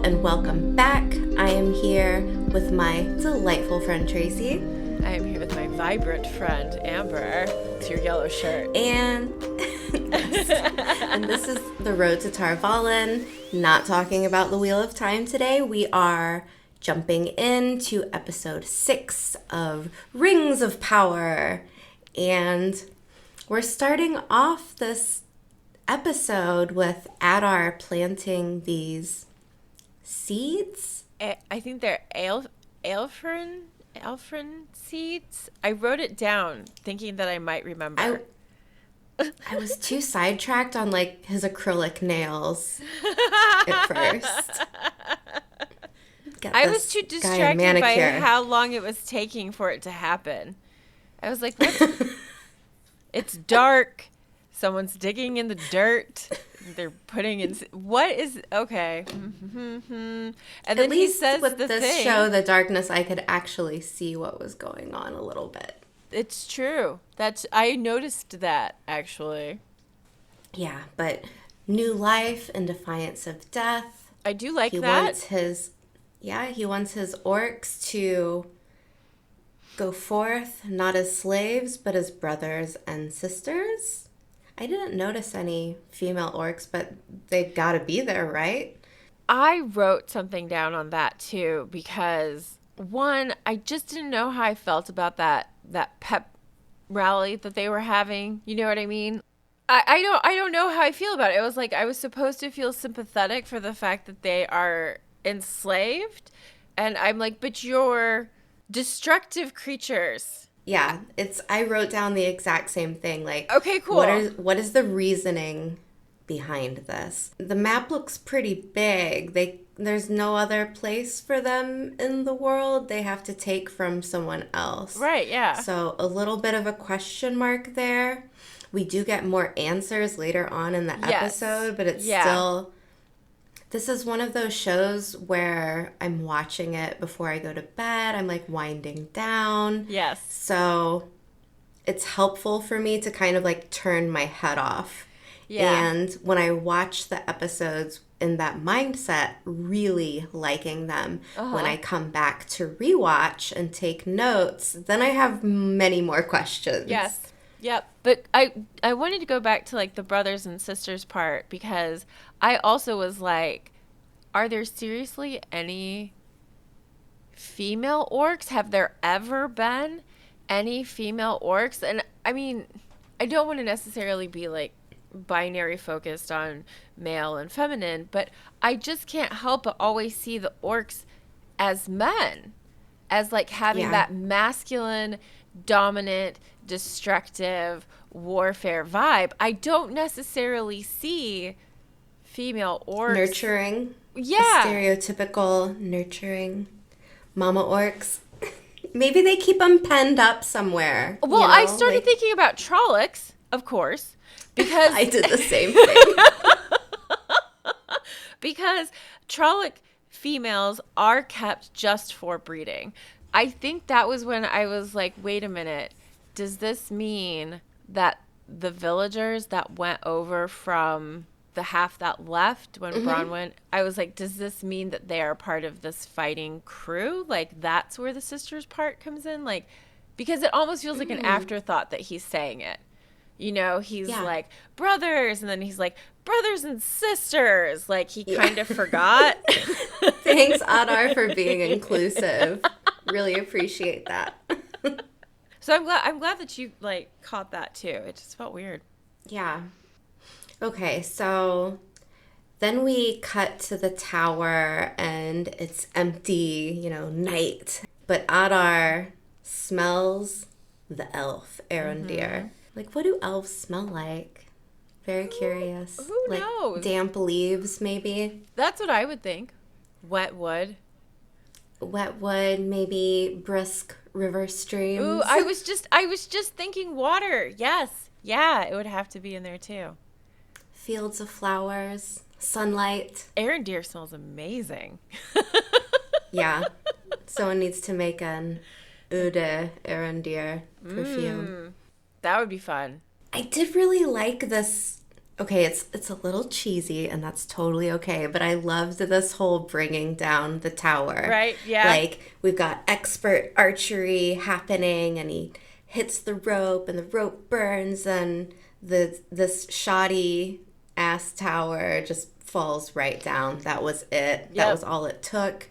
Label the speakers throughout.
Speaker 1: and welcome back. I am here with my delightful friend Tracy.
Speaker 2: I am here with my vibrant friend Amber. It's your yellow shirt.
Speaker 1: And and this is the road to Tarvalin. Not talking about the Wheel of Time today. We are jumping into episode 6 of Rings of Power. And we're starting off this episode with Adar planting these seeds.
Speaker 2: I think they're Elfrin seeds. I wrote it down thinking that I might remember.
Speaker 1: I was too sidetracked on like his acrylic nails at first.
Speaker 2: I was too distracted by how long it was taking for it to happen. I was like, it's dark. Someone's digging in the dirt. They're putting in. What is okay? And then
Speaker 1: at least
Speaker 2: he says
Speaker 1: with
Speaker 2: this
Speaker 1: thing, show, the darkness, I could actually see what was going on a little bit.
Speaker 2: It's true. I noticed that actually.
Speaker 1: Yeah, but new life in defiance of death.
Speaker 2: I do like
Speaker 1: that. He wants his orcs to go forth, not as slaves, but as brothers and sisters. I didn't notice any female orcs, but they gotta be there, right?
Speaker 2: I wrote something down on that too, because one, I just didn't know how I felt about that pep rally that they were having. You know what I mean? I don't know how I feel about it. It was like I was supposed to feel sympathetic for the fact that they are enslaved, and I'm like, but you're destructive creatures.
Speaker 1: Yeah, I wrote down the exact same thing. Like,
Speaker 2: okay, cool.
Speaker 1: What is the reasoning behind this? The map looks pretty big. There's no other place for them in the world. They have to take from someone else.
Speaker 2: Right, yeah.
Speaker 1: So a little bit of a question mark there. We do get more answers later on in the episode, but it's still... This is one of those shows where I'm watching it before I go to bed. I'm like winding down.
Speaker 2: Yes.
Speaker 1: So it's helpful for me to kind of like turn my head off. Yeah. And when I watch the episodes in that mindset, really liking them, when I come back to rewatch and take notes, then I have many more questions.
Speaker 2: Yes. Yep. But I wanted to go back to like the brothers and sisters part, because I also was like, are there seriously any female orcs? Have there ever been any female orcs? And I mean, I don't want to necessarily be like binary focused on male and feminine, but I just can't help but always see the orcs as men, as like having that masculine, dominant, destructive warfare vibe. I don't necessarily see female orcs
Speaker 1: nurturing.
Speaker 2: Yeah,
Speaker 1: stereotypical nurturing mama orcs. Maybe they keep them penned up somewhere.
Speaker 2: Well, I started thinking about Trollocs, of course, because
Speaker 1: I did the same thing.
Speaker 2: Because Trolloc females are kept just for breeding. I think that was when I was like, wait a minute. Does this mean that the villagers that went over from the half that left when Bronn went, I was like, does this mean that they are part of this fighting crew? Like, that's where the sisters part comes in? Like, because it almost feels like an afterthought that he's saying it. You know, he's like, brothers, and then he's like, brothers and sisters. Like, he kind of forgot.
Speaker 1: Thanks, Adar, for being inclusive. Really appreciate that.
Speaker 2: So I'm glad that you like caught that too. It just felt weird.
Speaker 1: Yeah. Okay, so then we cut to the tower and it's empty, night. But Adar smells the elf, Arondir. Like, what do elves smell like? Very curious.
Speaker 2: Who knows?
Speaker 1: Damp leaves, maybe.
Speaker 2: That's what I would think. Wet wood.
Speaker 1: Wet wood, maybe brisk river streams.
Speaker 2: Ooh, I was just thinking water. Yes. Yeah, it would have to be in there too.
Speaker 1: Fields of flowers, sunlight.
Speaker 2: Arondir smells amazing.
Speaker 1: Yeah. Someone needs to make an Udûn Arondir perfume.
Speaker 2: That would be fun.
Speaker 1: I did really like this Okay, it's a little cheesy, and that's totally okay, but I loved this whole bringing down the tower.
Speaker 2: Right? Yeah.
Speaker 1: Like, we've got expert archery happening, and he hits the rope, and the rope burns, and this shoddy ass tower just falls right down. That was it. That was
Speaker 2: Yep.
Speaker 1: all it took.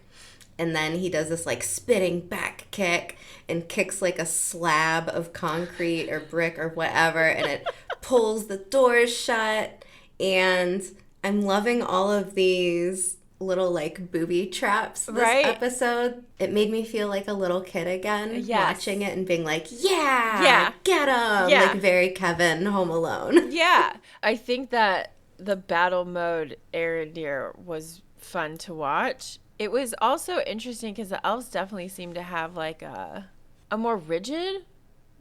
Speaker 1: And then he does this like spinning back kick and kicks like a slab of concrete or brick or whatever, and it pulls the doors shut. And I'm loving all of these little like booby traps this
Speaker 2: Right?
Speaker 1: episode. It made me feel like a little kid again,
Speaker 2: Yes.
Speaker 1: watching it and being like, yeah,
Speaker 2: Yeah.
Speaker 1: get him.
Speaker 2: Yeah.
Speaker 1: Like very Kevin Home Alone.
Speaker 2: Yeah. I think that the battle mode Arendir was fun to watch. It was also interesting because the elves definitely seem to have like a more rigid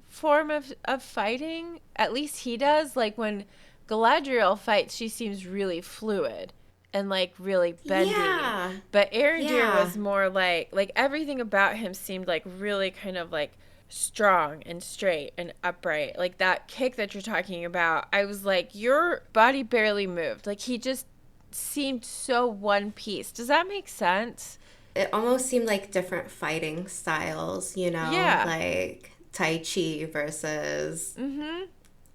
Speaker 2: form of fighting. At least he does. Like when Galadriel fights, she seems really fluid and like really bendy.
Speaker 1: Yeah.
Speaker 2: But Arendir
Speaker 1: Yeah.
Speaker 2: was more like everything about him seemed like really kind of like strong and straight and upright. Like that kick that you're talking about, I was like, your body barely moved. Like he just seemed so one piece. Does that make sense?
Speaker 1: It almost seemed like different fighting styles, you know?
Speaker 2: Yeah.
Speaker 1: Like Tai Chi versus,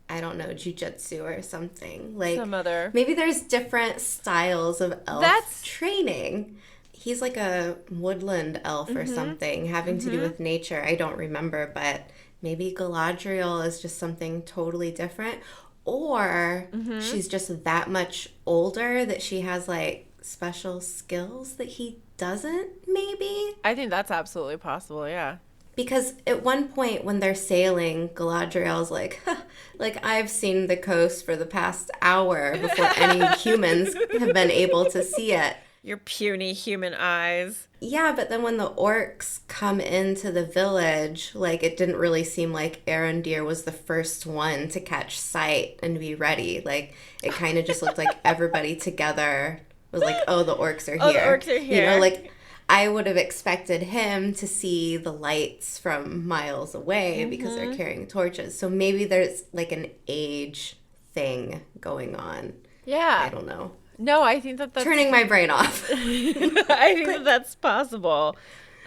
Speaker 1: I don't know, Jiu-Jitsu or something. Like,
Speaker 2: Some other.
Speaker 1: maybe there's different styles of elf
Speaker 2: That's-
Speaker 1: training. He's like a woodland elf or something, having to do with nature. I don't remember, but maybe Galadriel is just something totally different. Or she's just that much older that she has like special skills that he doesn't, maybe?
Speaker 2: I think that's absolutely possible, yeah.
Speaker 1: Because at one point when they're sailing, Galadriel's like, "Huh, like I've seen the coast for the past hour before any humans have been able to see it.
Speaker 2: Your puny human eyes.
Speaker 1: Yeah, but then when the orcs come into the village, like it didn't really seem like Arendir was the first one to catch sight and be ready. Like it kind of just looked like everybody together was like, oh, the orcs are here.
Speaker 2: Oh, the orcs are
Speaker 1: You
Speaker 2: here.
Speaker 1: know, like I would have expected him to see the lights from miles away because they're carrying torches. So maybe there's like an age thing going on.
Speaker 2: Yeah.
Speaker 1: I don't know.
Speaker 2: No, I think that's
Speaker 1: Turning my brain off.
Speaker 2: I think that's possible.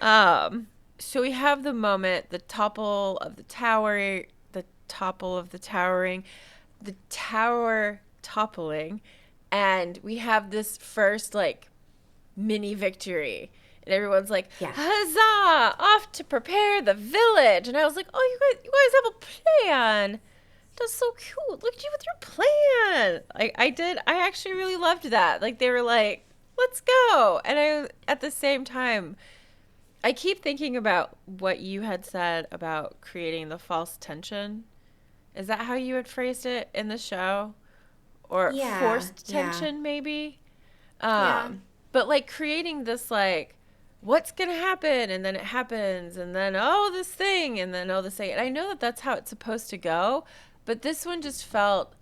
Speaker 2: So we have the moment, the topple of the tower, the topple of the towering, the tower toppling, and we have this first like mini victory. And everyone's like,
Speaker 1: Yeah.
Speaker 2: huzzah, off to prepare the village. And I was like, oh, you guys have a plan. That's so cute. Look at you with your plan. I actually really loved that. Like they were like, let's go. And I, at the same time, I keep thinking about what you had said about creating the false tension. Is that how you had phrased it in the show? Or
Speaker 1: Yeah,
Speaker 2: forced
Speaker 1: yeah.
Speaker 2: tension, maybe?
Speaker 1: Yeah.
Speaker 2: But like creating this like, what's going to happen? And then it happens. And then, oh, this thing. And then, oh, this thing. And I know that that's how it's supposed to go. But this one just felt,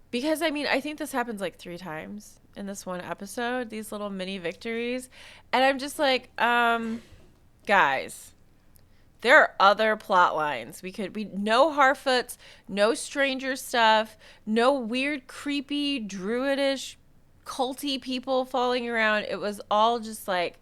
Speaker 2: because I mean, I think this happens like 3 times in this one episode, these little mini victories. And I'm just like, guys, there are other plot lines. We no Harfoots, no stranger stuff, no weird, creepy, druidish, culty people falling around. It was all just like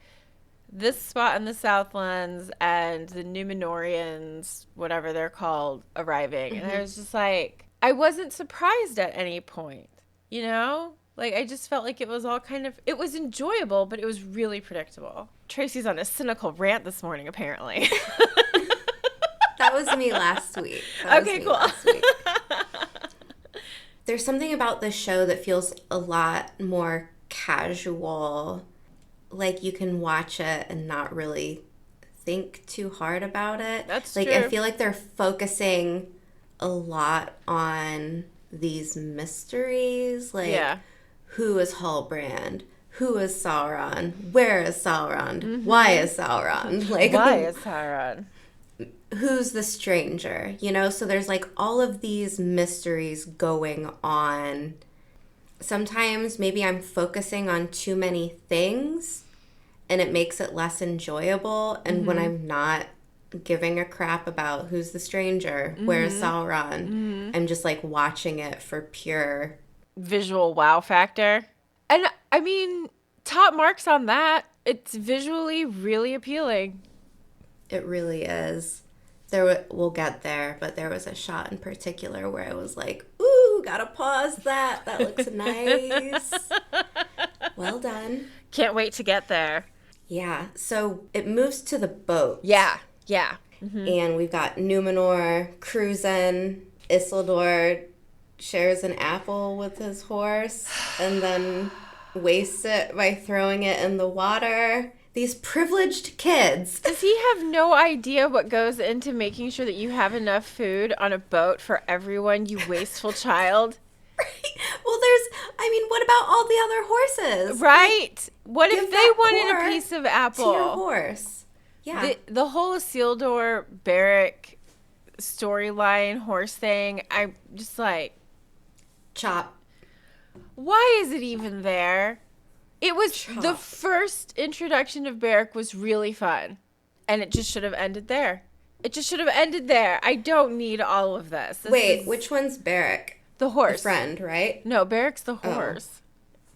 Speaker 2: this spot in the Southlands and the Numenorians, whatever they're called, arriving. And I was just like, I wasn't surprised at any point, you know? Like, I just felt like it was all kind of, it was enjoyable, but it was really predictable. Tracy's on a cynical rant this morning, apparently.
Speaker 1: That was me last week. That was
Speaker 2: Okay,
Speaker 1: me
Speaker 2: cool.
Speaker 1: last week. There's something about this show that feels a lot more casual. Like you can watch it and not really think too hard about it.
Speaker 2: That's
Speaker 1: like
Speaker 2: true.
Speaker 1: I feel like they're focusing a lot on these mysteries. Like
Speaker 2: Yeah.
Speaker 1: who is Halbrand? Who is Sauron? Where is Sauron? Why is Sauron? Like
Speaker 2: Why is Sauron?
Speaker 1: who's the stranger, you know? So there's like all of these mysteries going on. Sometimes maybe I'm focusing on too many things and it makes it less enjoyable. And when I'm not giving a crap about who's the stranger, where's Sauron, I'm just like watching it for pure
Speaker 2: visual wow factor. And I mean, top marks on that. It's visually really appealing.
Speaker 1: It really is. We'll get there, but there was a shot in particular where I was like, ooh, gotta pause that. That looks nice. Well done.
Speaker 2: Can't wait to get there.
Speaker 1: Yeah, so it moves to the boat.
Speaker 2: Yeah.
Speaker 1: And we've got Numenor cruising. Isildur shares an apple with his horse and then wastes it by throwing it in the water. These privileged kids.
Speaker 2: Does he have no idea what goes into making sure that you have enough food on a boat for everyone, you wasteful child?
Speaker 1: Right. Well, what about all the other horses?
Speaker 2: Right. What if they wanted a piece of apple?
Speaker 1: To your horse. Yeah.
Speaker 2: The whole Isildur Berek storyline horse thing, I'm just like,
Speaker 1: Chop.
Speaker 2: why is it even there? It was
Speaker 1: Chop.
Speaker 2: The first introduction of Berek was really fun, and it just should have ended there. I don't need all of this.
Speaker 1: Wait, which one's Berek?
Speaker 2: The horse.
Speaker 1: The friend, right?
Speaker 2: No, Berek's the horse.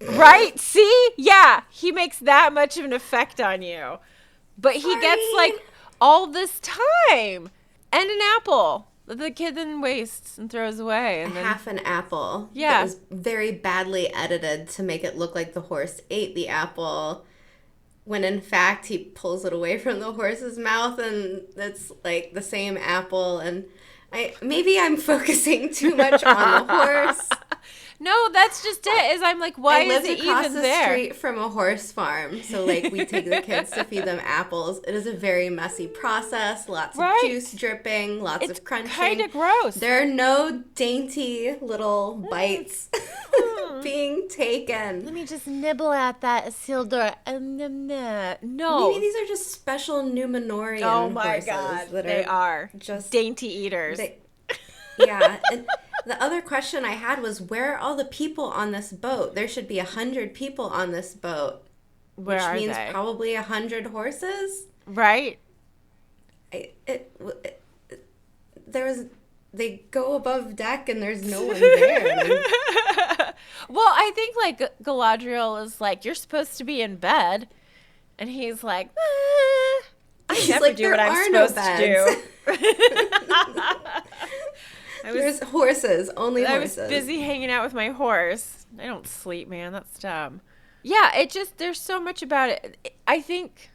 Speaker 2: Oh. Right? See? Yeah. He makes that much of an effect on you. But he gets, like, all this time. And an apple that the kid then wastes and throws away. And
Speaker 1: half an apple.
Speaker 2: Yeah.
Speaker 1: That was very badly edited to make it look like the horse ate the apple, when in fact he pulls it away from the horse's mouth and it's like the same apple. And maybe I'm focusing too much on the horse.
Speaker 2: No, that's just it. I'm like, why is it even there? I lived across the
Speaker 1: street from a horse farm, so like we take the kids to feed them apples. It is a very messy process. Lots of juice dripping, lots of crunching. It's
Speaker 2: kind of gross.
Speaker 1: There are no dainty little bites being taken.
Speaker 2: Let me just nibble at that Isildur. No.
Speaker 1: Maybe these are just special Numenorian horses.
Speaker 2: Oh my god, they are just dainty eaters.
Speaker 1: Yeah. And the other question I had was, where are all the people on this boat? There should be 100 people on this boat.
Speaker 2: Where are
Speaker 1: which means
Speaker 2: they?
Speaker 1: Probably 100 horses.
Speaker 2: Right.
Speaker 1: They go above deck and there's no one there.
Speaker 2: Well, I think like Galadriel is like, you're supposed to be in bed. And he's like, I never do what I'm supposed to do.
Speaker 1: There's horses, only horses.
Speaker 2: I was busy hanging out with my horse. I don't sleep, man. That's dumb. Yeah, there's so much about it. I think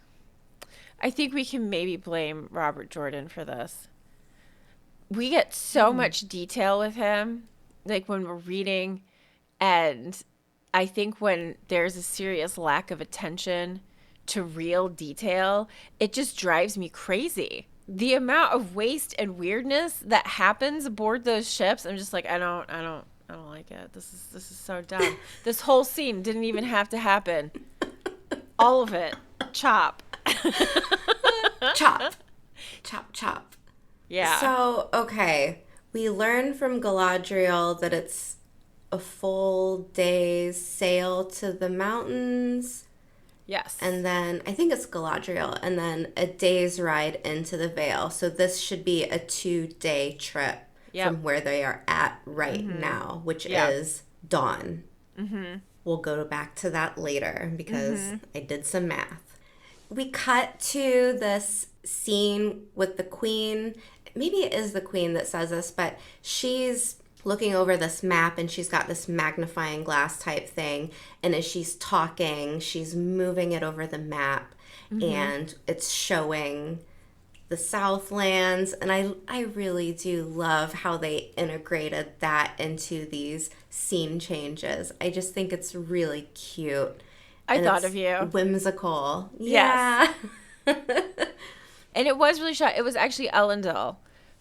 Speaker 2: we can maybe blame Robert Jordan for this. We get so much detail with him, like when we're reading, and I think when there's a serious lack of attention to real detail, it just drives me crazy. The amount of waste and weirdness that happens aboard those ships, I'm just like, I don't like it. This is so dumb. This whole scene didn't even have to happen. All of it. Chop.
Speaker 1: Chop. Chop, chop.
Speaker 2: Yeah.
Speaker 1: So, okay. We learn from Galadriel that it's a full day's sail to the mountains.
Speaker 2: Yes.
Speaker 1: And then, I think it's Galadriel, and then a day's ride into the Vale. So this should be a 2-day trip from where they are at right now, which is dawn. Mm-hmm. We'll go back to that later because I did some math. We cut to this scene with the queen. Maybe it is the queen that says this, but she's looking over this map and she's got this magnifying glass type thing, and as she's talking, she's moving it over the map and it's showing the Southlands, and I really do love how they integrated that into these scene changes. I just think it's really cute.
Speaker 2: I thought of you.
Speaker 1: Whimsical.
Speaker 2: Yes. Yeah. And it was really shot. It was actually Elendil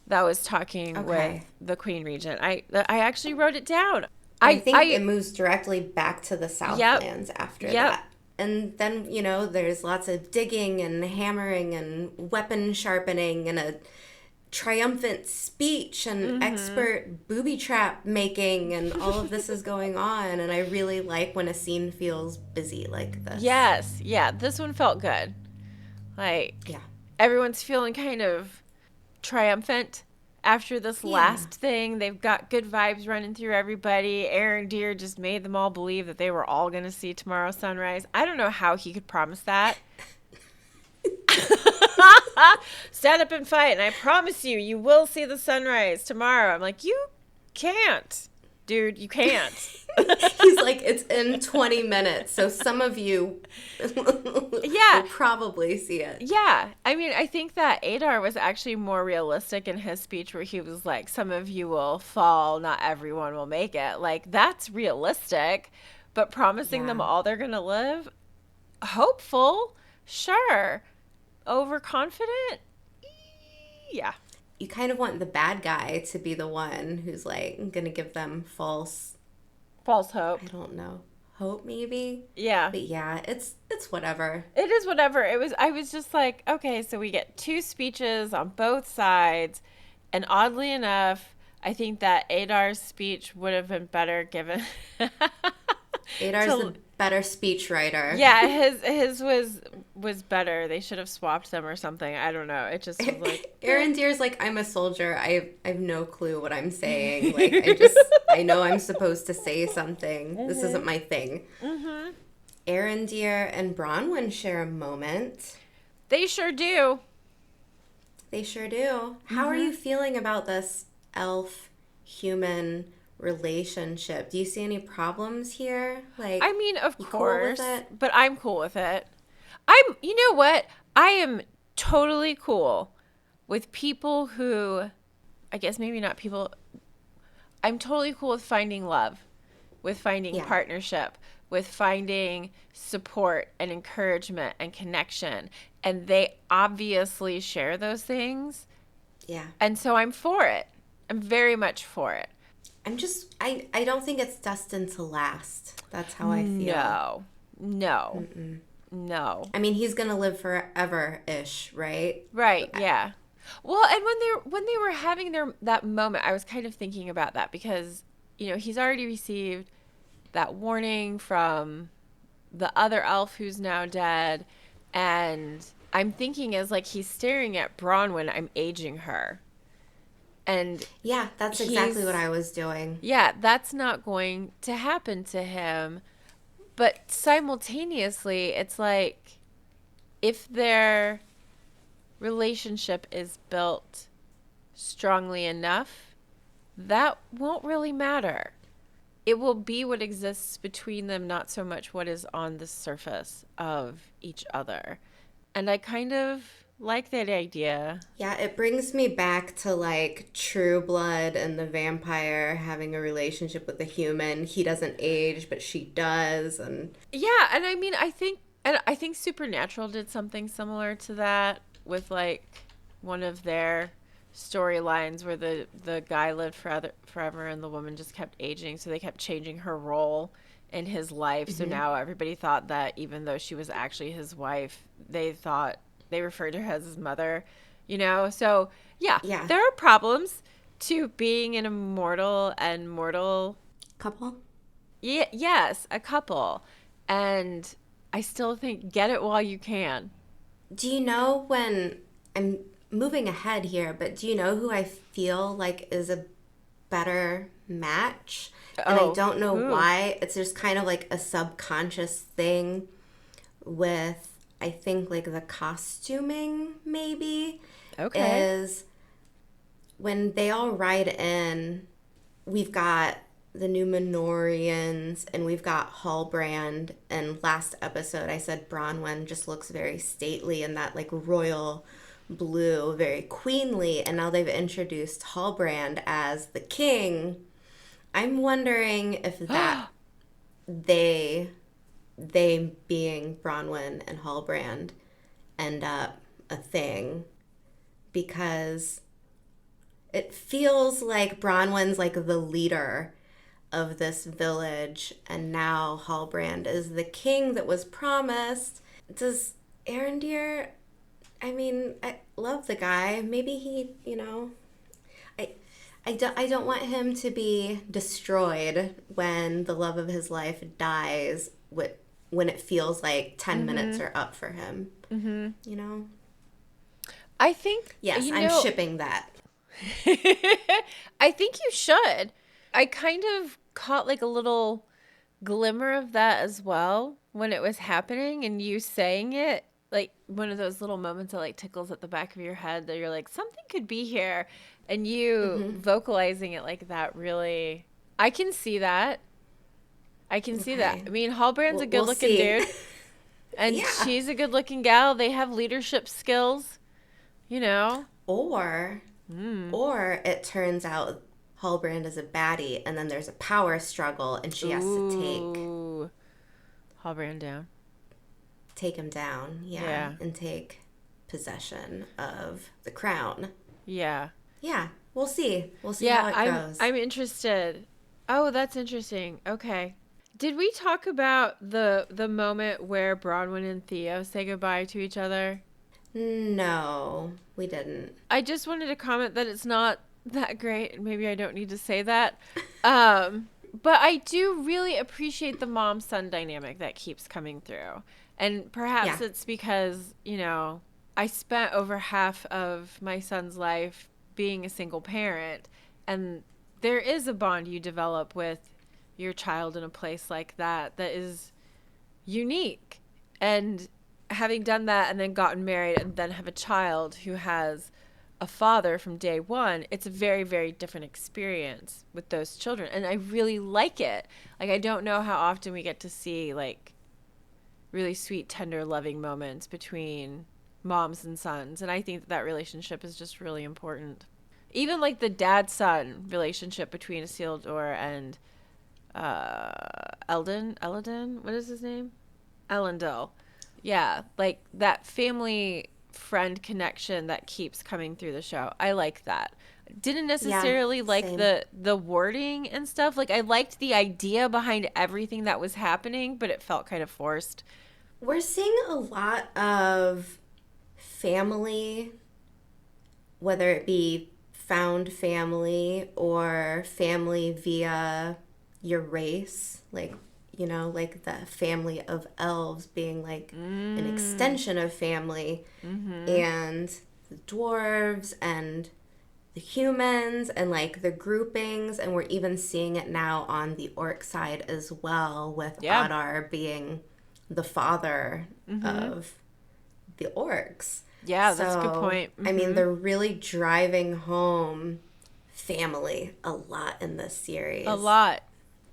Speaker 2: that was talking with the Queen Regent. I actually wrote it down.
Speaker 1: I think it moves directly back to the Southlands after that. And then, there's lots of digging and hammering and weapon sharpening and a triumphant speech and expert booby trap making, and all of this is going on. And I really like when a scene feels busy like this.
Speaker 2: Yes. Yeah. This one felt good. Like, everyone's feeling kind of triumphant after this
Speaker 1: Yeah.
Speaker 2: last thing. They've got good vibes running through everybody. Aaron Deere just made them all believe that they were all going to see tomorrow's sunrise. I don't know how he could promise that. Stand up and fight, and I promise you, you will see the sunrise tomorrow. I'm like, you can't, dude. You can't.
Speaker 1: He's like, it's in 20 minutes, so some of you
Speaker 2: Yeah.
Speaker 1: will probably see it.
Speaker 2: Yeah. I mean, I think that Adar was actually more realistic in his speech where he was like, some of you will fall, not everyone will make it. Like, that's realistic, but promising them
Speaker 1: Yeah.
Speaker 2: all they're going to live, hopeful, sure. Overconfident? Yeah.
Speaker 1: You kind of want the bad guy to be the one who's like gonna give them false,
Speaker 2: False hope.
Speaker 1: I don't know, hope maybe.
Speaker 2: Yeah.
Speaker 1: But yeah, it's whatever.
Speaker 2: It is whatever. I was just like, okay, so we get two speeches on both sides. And oddly enough, I think that Adar's speech would have been better given.
Speaker 1: Adar's the better speechwriter.
Speaker 2: Yeah, his was better. They should have swapped them or something. I don't know. It just was like
Speaker 1: Aaron Deere's like, I'm a soldier. I have no clue what I'm saying. Like, I know I'm supposed to say something. Mm-hmm. This isn't my thing. Mm-hmm. Aaron Deere and Bronwyn share a moment.
Speaker 2: They sure do.
Speaker 1: They sure do. How are you feeling about this elf-human relationship? Do you see any problems here? Like,
Speaker 2: I mean, of course,
Speaker 1: cool with it?
Speaker 2: but I'm cool with it. You know what? I am totally cool with people who, I guess maybe not people. I'm totally cool with finding love, with finding partnership, with finding support and encouragement and connection. And they obviously share those things.
Speaker 1: Yeah.
Speaker 2: And so I'm for it. I'm very much for it.
Speaker 1: I don't think it's destined to last. That's how I feel.
Speaker 2: No. No.
Speaker 1: I mean, he's going to live forever-ish, right?
Speaker 2: Right, yeah. Well, and when they were having that moment, I was kind of thinking about that because, he's already received that warning from the other elf who's now dead, and I'm thinking as like he's staring at Bronwyn, I'm aging her. And
Speaker 1: yeah, that's exactly what I was doing.
Speaker 2: Yeah, that's not going to happen to him. But simultaneously, it's like if their relationship is built strongly enough, that won't really matter. It will be what exists between them, not so much what is on the surface of each other. And I kind of like that idea.
Speaker 1: Yeah, it brings me back to like True Blood and the vampire having a relationship with the human. He doesn't age, but she does. And
Speaker 2: yeah, and I mean, I think Supernatural did something similar to that with like one of their storylines where the guy lived forever and the woman just kept aging, so they kept changing her role in his life. So now everybody thought that even though she was actually his wife, they referred to her as his mother, So, yeah, there are problems to being an immortal and mortal
Speaker 1: couple.
Speaker 2: Yeah, yes, a couple. And I still think get it while you can.
Speaker 1: Do you know when I'm moving ahead here, but do you know who I feel like is a better match? And I don't know why. It's just kind of like a subconscious thing with, I think, like the costuming maybe.
Speaker 2: Okay.
Speaker 1: Is when they all ride in, we've got the Numenorians and we've got Hallbrand. And last episode I said Bronwyn just looks very stately in that like royal blue, very queenly. And now they've introduced Hallbrand as the king. I'm wondering if that they being Bronwyn and Hallbrand end up a thing, because it feels like Bronwyn's like the leader of this village and now Hallbrand is the king that was promised. Does Arendir, I mean, I love the guy. Maybe he, I don't want him to be destroyed when the love of his life dies when it feels like 10 minutes are up for him.
Speaker 2: Mm-hmm.
Speaker 1: You know?
Speaker 2: I think...
Speaker 1: Yes, I'm shipping that.
Speaker 2: I think you should. I kind of caught like a little glimmer of that as well when it was happening and you saying it. Like one of those little moments that like tickles at the back of your head that you're like, something could be here. And you
Speaker 1: Mm-hmm.
Speaker 2: vocalizing it like that really, I can see that. I can see that.
Speaker 1: Okay.
Speaker 2: I mean, Hallbrand's a good
Speaker 1: We'll
Speaker 2: looking
Speaker 1: see.
Speaker 2: dude. And
Speaker 1: Yeah.
Speaker 2: she's a good looking gal. They have leadership skills, you know?
Speaker 1: Or,
Speaker 2: Mm.
Speaker 1: or it turns out Hallbrand is a baddie, and then there's a power struggle, and she has to
Speaker 2: Ooh. Hallbrand down.
Speaker 1: take him down, yeah,
Speaker 2: Yeah.
Speaker 1: and take possession of the crown.
Speaker 2: Yeah.
Speaker 1: Yeah, we'll see. We'll see
Speaker 2: Yeah,
Speaker 1: how it
Speaker 2: I'm
Speaker 1: goes.
Speaker 2: I'm interested. Oh, that's interesting. Okay. Did we talk about the moment where Bronwyn and Theo say goodbye to each other?
Speaker 1: No, we didn't.
Speaker 2: I just wanted to comment that it's not that great, and maybe I don't need to say that. But I do really appreciate the mom-son dynamic that keeps coming through. And perhaps
Speaker 1: Yeah,
Speaker 2: it's because, I spent over half of my son's life being a single parent, and there is a bond you develop with your child in a place like that is unique. And having done that and then gotten married and then have a child who has a father from day one, it's a very, very different experience with those children. And I really like it. Like, I don't know how often we get to see, like, really sweet, tender, loving moments between moms and sons. And I think that relationship is just really important. Even, like, the dad-son relationship between Isildur and Eldon, what is his name? Elendil. Yeah, like that family friend connection that keeps coming through the show. I like that. Didn't
Speaker 1: yeah,
Speaker 2: necessarily like
Speaker 1: same.
Speaker 2: the wording and stuff. Like I liked the idea behind everything that was happening, but it felt kind of forced.
Speaker 1: We're seeing a lot of family, whether it be found family or family via your race, like the family of elves being like an
Speaker 2: Mm.
Speaker 1: extension of family,
Speaker 2: Mhm.
Speaker 1: and the dwarves and the humans and like the groupings, and we're even seeing it now on the orc side as well, with
Speaker 2: Yeah.
Speaker 1: Adar being the father
Speaker 2: Mhm.
Speaker 1: of the orcs.
Speaker 2: Yeah, that's a good
Speaker 1: So,
Speaker 2: point.
Speaker 1: I mean,
Speaker 2: Mhm.
Speaker 1: they're really driving home family a lot in this
Speaker 2: A
Speaker 1: series.
Speaker 2: lot.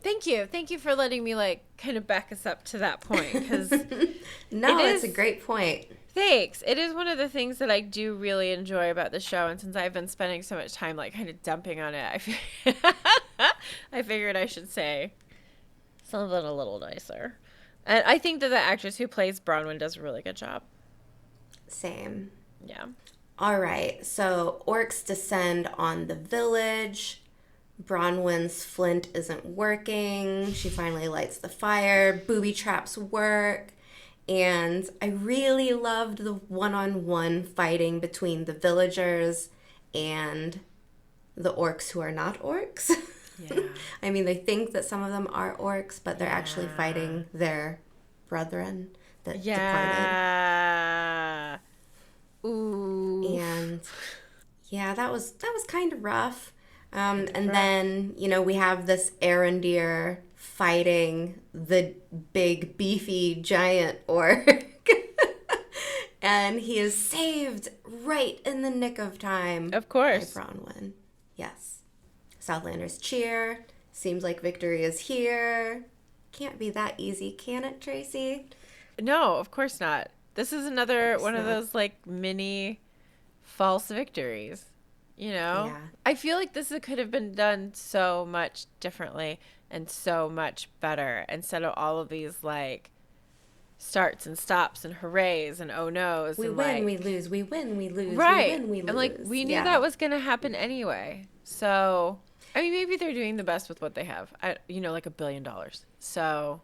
Speaker 2: Thank you. Thank you for letting me like kind of back us up to that point cuz it
Speaker 1: No, it's a
Speaker 2: is.
Speaker 1: great point.
Speaker 2: Thanks. It is one of the things that I do really enjoy about the show, and since I've been spending so much time like kind of dumping on it, I figured I should say something a little nicer. And I think that the actress who plays Bronwyn does a really good job.
Speaker 1: Same.
Speaker 2: Yeah.
Speaker 1: All right, so orcs descend on the village. Bronwyn's flint isn't working. She finally lights the fire. Booby traps work. And I really loved the one on one fighting between the villagers and the orcs who are not orcs.
Speaker 2: Yeah.
Speaker 1: I mean, they think that some of them are orcs, but they're actually
Speaker 2: Yeah.
Speaker 1: fighting their brethren that departed.
Speaker 2: Yeah. Ooh.
Speaker 1: And yeah, that was kind of rough.
Speaker 2: Kind of
Speaker 1: And
Speaker 2: rough.
Speaker 1: then we have this Arendir fighting the big beefy giant orc, and he is saved right in the nick of time
Speaker 2: Of
Speaker 1: by
Speaker 2: course.
Speaker 1: Bronwyn. Yes, Southlanders cheer. Seems like victory is here. Can't be that easy, can it, Tracy?
Speaker 2: No, of course not. This is
Speaker 1: Of
Speaker 2: another
Speaker 1: course
Speaker 2: one of
Speaker 1: not.
Speaker 2: those like mini false victories. You know?
Speaker 1: Yeah.
Speaker 2: I feel like could have been done so much differently and so much better instead of all of these like starts and stops and hoorays and oh no's
Speaker 1: We
Speaker 2: and
Speaker 1: win, we
Speaker 2: like
Speaker 1: lose, we win, we lose, we
Speaker 2: right.
Speaker 1: win, we
Speaker 2: And like
Speaker 1: lose.
Speaker 2: we knew
Speaker 1: Yeah.
Speaker 2: that was going to happen anyway. So, I mean maybe they're doing the best with what they have. Like $1 billion. So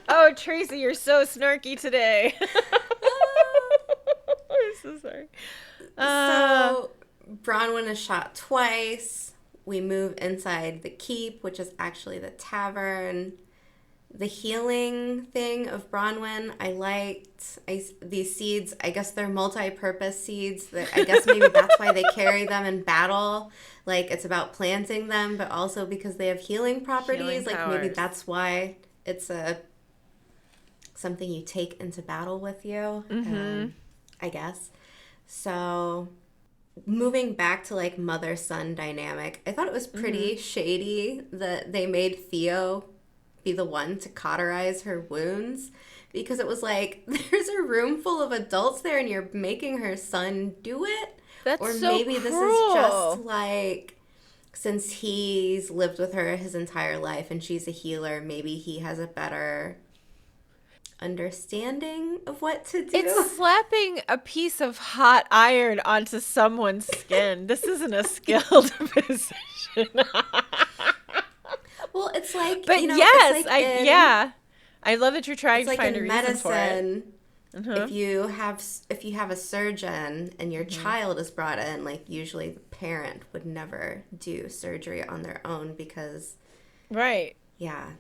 Speaker 2: oh, Tracy, you're so snarky today. I'm so sorry.
Speaker 1: So Bronwyn is shot twice. We move inside the keep, which is actually the tavern. The healing thing of Bronwyn, I liked. These seeds, I guess they're multi-purpose seeds. That I guess maybe that's why they carry them in battle. Like, it's about planting them, but also because they have healing properties.
Speaker 2: Healing
Speaker 1: Like, maybe
Speaker 2: powers.
Speaker 1: that's why it's something you take into battle with you. I guess. So, moving back to, like, mother-son dynamic, I thought it was pretty shady that they made Theo be the one to cauterize her wounds, because it was like, there's a room full of adults there and you're making her son do it.
Speaker 2: That's
Speaker 1: or
Speaker 2: so
Speaker 1: maybe this is just like, since he's lived with her his entire life and she's a healer, maybe he has a better understanding of what to do.
Speaker 2: It's slapping a piece of hot iron onto someone's skin. This isn't a skilled position.
Speaker 1: Well, it's like,
Speaker 2: But
Speaker 1: you know,
Speaker 2: yes,
Speaker 1: it's like
Speaker 2: I love that you're trying
Speaker 1: it's
Speaker 2: to
Speaker 1: like
Speaker 2: find a
Speaker 1: in
Speaker 2: reason for it.
Speaker 1: medicine. If you have a surgeon and your child is brought in, like, usually the parent would never do surgery on their own because,
Speaker 2: Right.
Speaker 1: yeah.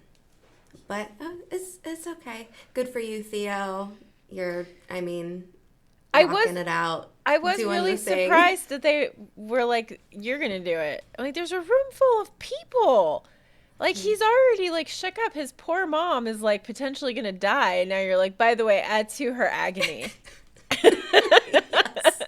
Speaker 1: But it's okay. Good for you, Theo. You're, I mean, knocking it out.
Speaker 2: I was
Speaker 1: doing
Speaker 2: really
Speaker 1: the thing.
Speaker 2: surprised that they were like, "You're gonna do it." I'm like, there's a room full of people. Like, he's already, like, shook up. His poor mom is, like, potentially gonna die, and now you're like, by the way, add to her agony.
Speaker 1: Yes.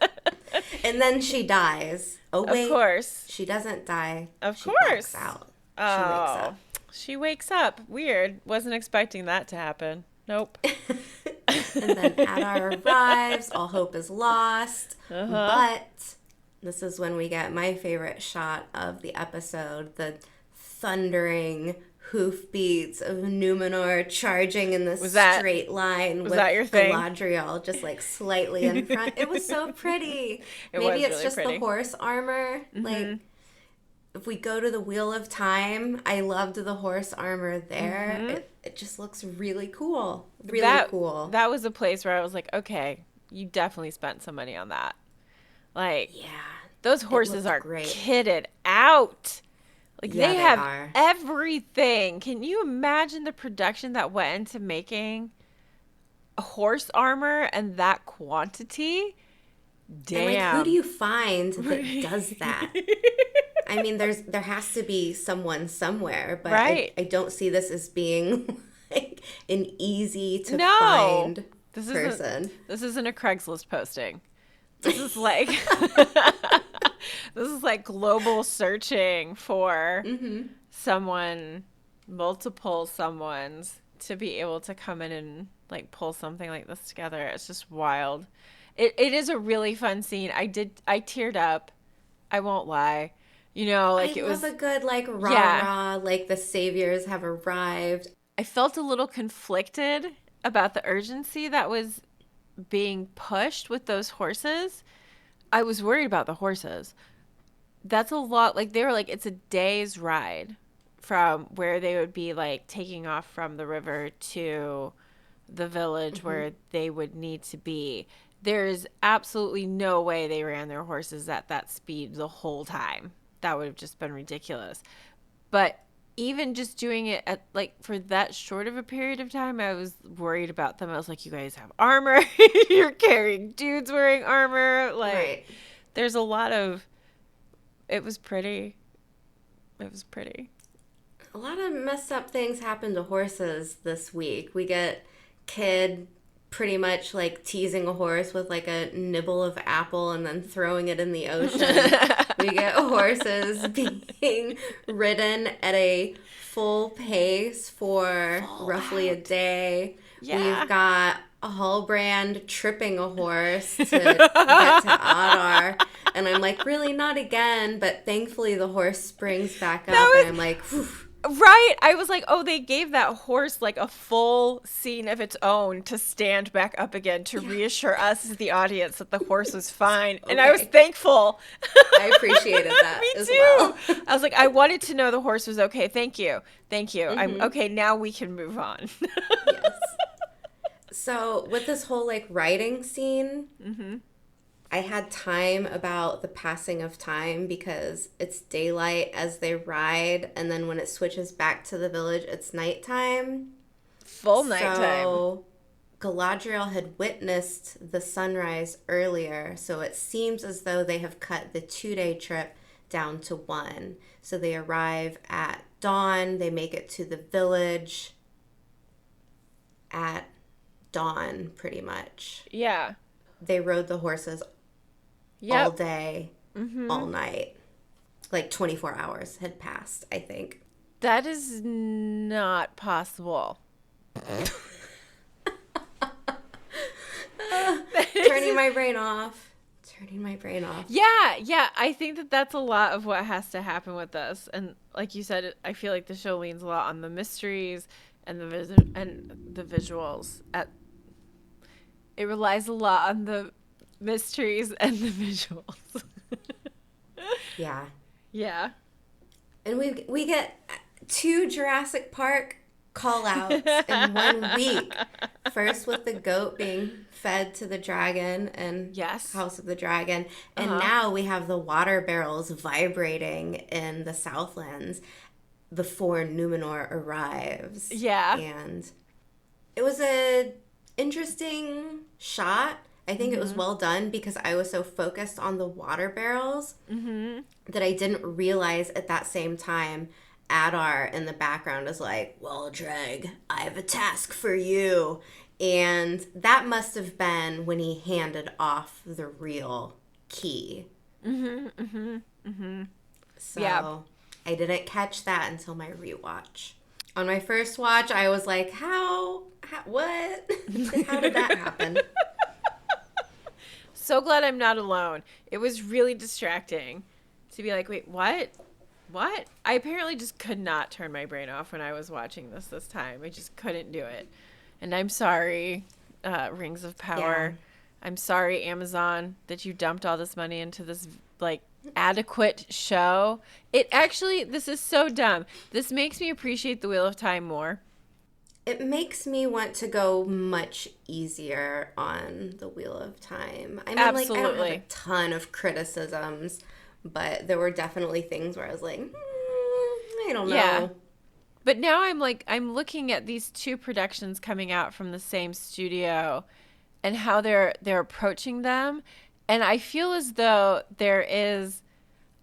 Speaker 1: And then she dies. Oh, wait.
Speaker 2: Of course.
Speaker 1: She doesn't die.
Speaker 2: Of
Speaker 1: She
Speaker 2: course.
Speaker 1: blacks out.
Speaker 2: Oh.
Speaker 1: She wakes up.
Speaker 2: She wakes up. Weird. Wasn't expecting that to happen. Nope.
Speaker 1: And then Adar arrives. All hope is lost. But this is when we get my favorite shot of the episode, the thundering hoofbeats of Numenor charging in this straight line with
Speaker 2: that your thing?
Speaker 1: Galadriel just, like, slightly in front. It was so pretty. Maybe it's
Speaker 2: really
Speaker 1: just
Speaker 2: pretty.
Speaker 1: the horse armor. Like, if we go to the Wheel of Time, I loved the horse armor there. It just looks really cool. Really cool.
Speaker 2: That was a place where I was like, okay, you definitely spent some money on that. Like,
Speaker 1: Yeah.
Speaker 2: those horses are
Speaker 1: great.
Speaker 2: kitted out. Like,
Speaker 1: Yeah,
Speaker 2: they
Speaker 1: they
Speaker 2: have
Speaker 1: are.
Speaker 2: everything. Can you imagine the production that went into making a horse armor and that quantity? Damn.
Speaker 1: And, like, who do you find that does that? I mean, there has to be someone somewhere, but
Speaker 2: Right.
Speaker 1: I don't see this as being, like, an easy to
Speaker 2: No.
Speaker 1: find
Speaker 2: This
Speaker 1: person.
Speaker 2: This isn't a Craigslist posting. This is like this is like global searching for someone, multiple someones, to be able to come in and, like, pull something like this together. It's just wild. It is a really fun scene. I teared up. I won't lie. You know, like,
Speaker 1: I
Speaker 2: it was
Speaker 1: love a good, like, rah-rah, like, the saviors have arrived.
Speaker 2: I felt a little conflicted about the urgency that was being pushed with those horses. I was worried about the horses. That's a lot. Like, they were like, it's a day's ride from where they would be, like, taking off from the river to the village where they would need to be. There's absolutely no way they ran their horses at that speed the whole time. That would have just been ridiculous. But even just doing it at, like, for that short of a period of time, I was worried about them. I was like, you guys have armor. You're carrying dudes wearing armor. Like,
Speaker 1: Right.
Speaker 2: there's a lot of, it was pretty. It was pretty.
Speaker 1: A lot of messed up things happen to horses this week. We get Kid pretty much, like, teasing a horse with, like, a nibble of apple and then throwing it in the ocean. We get horses being ridden at a full pace for roughly a day.
Speaker 2: Yeah.
Speaker 1: We've got a Hallbrand tripping a horse to get to Adar. And I'm like, really, not again. But thankfully the horse springs back up and I'm like, whew.
Speaker 2: Right. I was like, oh, they gave that horse, like, a full scene of its own to stand back up again to reassure us as the audience that the horse was fine. And I was thankful.
Speaker 1: I appreciated that
Speaker 2: Me
Speaker 1: as
Speaker 2: too.
Speaker 1: well.
Speaker 2: I was like, I wanted to know the horse was okay. Thank you. Thank you. I'm okay. Now we can move on.
Speaker 1: Yes. So with this whole, like, riding scene, I had time about the passing of time because it's daylight as they ride, and then when it switches back to the village, it's nighttime.
Speaker 2: Full nighttime.
Speaker 1: So Galadriel had witnessed the sunrise earlier, so it seems as though they have cut the 2-day trip down to 1. So they arrive at dawn, they make it to the village at dawn, pretty much.
Speaker 2: Yeah.
Speaker 1: They rode the horses all day, all night. Like 24 hours had passed, I think.
Speaker 2: That is not possible.
Speaker 1: Turning my brain off.
Speaker 2: Yeah. I think that that's a lot of what has to happen with this. And like you said, I feel like the show leans a lot on the mysteries and the visuals. It relies a lot on the mysteries and the visuals.
Speaker 1: Yeah.
Speaker 2: Yeah.
Speaker 1: And we get 2 Jurassic Park call-outs in 1 week. First with the goat being fed to the dragon and House of the Dragon. And now we have the water barrels vibrating in the Southlands before Numenor arrives.
Speaker 2: Yeah.
Speaker 1: And it was a interesting shot. I think it was well done because I was so focused on the water barrels that I didn't realize at that same time Adar in the background is like, well, Dreg, I have a task for you. And that must have been when he handed off the real key. So I didn't catch that until my rewatch. On my first watch, I was like, what? How did that happen?
Speaker 2: So glad I'm not alone. It was really distracting to be like, wait, what? What? I apparently just could not turn my brain off when I was watching this time. I just couldn't do it. And I'm sorry, Rings of Power. Yeah. I'm sorry, Amazon, that you dumped all this money into this, like, adequate show. This is so dumb. This makes me appreciate the Wheel of Time more.
Speaker 1: It makes me want to go much easier on the Wheel of Time. I mean,
Speaker 2: Absolutely.
Speaker 1: I don't have a ton of criticisms, but there were definitely things where I was like, I don't know. Yeah.
Speaker 2: But now I'm looking at these 2 productions coming out from the same studio and how they're approaching them. And I feel as though there is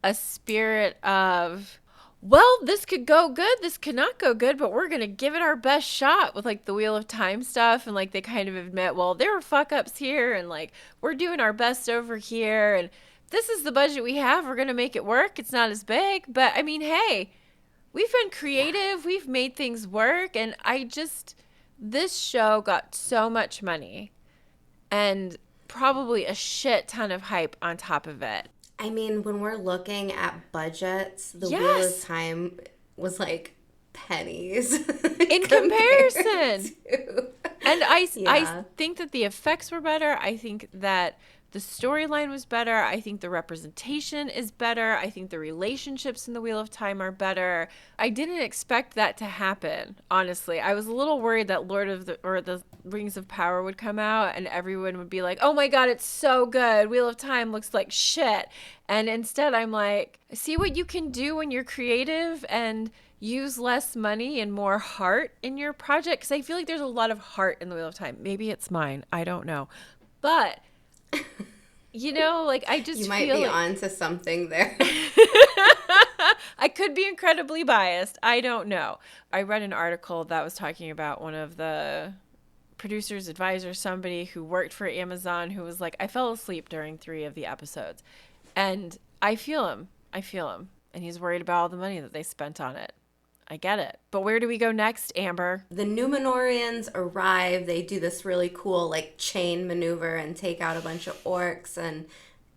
Speaker 2: a spirit of, well, this could go good, this could not go good, but we're going to give it our best shot with, like, the Wheel of Time stuff. And, like, they kind of admit, well, there were fuck-ups here, and, like, we're doing our best over here, and this is the budget we have. We're going to make it work. It's not as big. But, I mean, hey, we've been creative. We've made things work. And this show got so much money and probably a shit ton of hype on top of it.
Speaker 1: I mean, when we're looking at budgets, the Wheel of Time was like pennies
Speaker 2: in comparison. And I think that the effects were better. I think that the storyline was better. I think the representation is better. I think the relationships in the Wheel of Time are better. I didn't expect that to happen, honestly. I was a little worried that the Rings of Power would come out and everyone would be like, oh my God, it's so good. Wheel of Time looks like shit. And instead I'm like, see what you can do when you're creative and use less money and more heart in your project. Because I feel like there's a lot of heart in the Wheel of Time. Maybe it's mine. I don't know. But you know, like, I just
Speaker 1: you might be onto something there.
Speaker 2: I could be incredibly biased. I don't know. I read an article that was talking about one of the producers, advisors, somebody who worked for Amazon who was like, I fell asleep during 3 of the episodes. And I feel him. And he's worried about all the money that they spent on it. I get it. But where do we go next, Amber?
Speaker 1: The Numenorians arrive. They do this really cool, like, chain maneuver and take out a bunch of orcs, and